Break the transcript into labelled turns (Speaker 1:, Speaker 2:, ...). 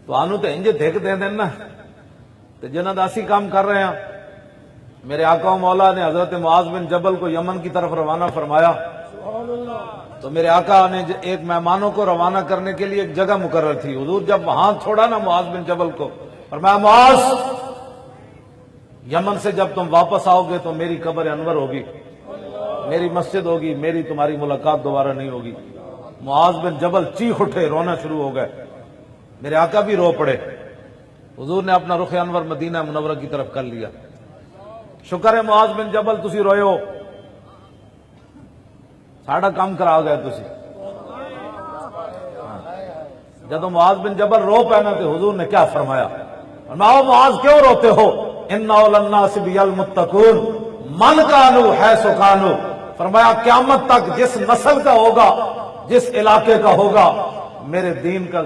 Speaker 1: تو آنو تو انجے دھیک دے دینا تو جنہ دا اسی کام کر رہے ہیں۔ میرے آقا و مولا نے حضرت معاذ بن جبل کو یمن کی طرف روانہ فرمایا تو میرے آقا نے ایک مہمانوں کو روانہ کرنے کے لیے ایک جگہ مقرر تھی۔ حضور جب وہاں چھوڑا نا معاذ بن جبل کو، فرمایا معاذ یمن سے جب تم واپس آؤ گے تو میری قبر انور ہوگی، میری مسجد ہوگی، میری تمہاری ملاقات دوبارہ نہیں ہوگی۔ معاذ بن جبل چیخ اٹھے، رونا شروع ہو گئے، میرے آقا بھی رو پڑے۔ حضور نے اپنا رخ انور مدینہ منورہ کی طرف کر لیا۔ شکر ہے معاذ بن جبل تسی روئے ہو، ساڑا کام کرا گئے تسی۔ جب معاذ بن جبل رو پہنا تو حضور نے کیا فرمایا؟ فرمایا معاذ کیوں روتے ہو؟ ان اول الناس بالمتقون من کانوا حیث کانوا، فرمایا قیامت تک جس نسل کا ہوگا، جس علاقے کا ہوگا، میرے دین کا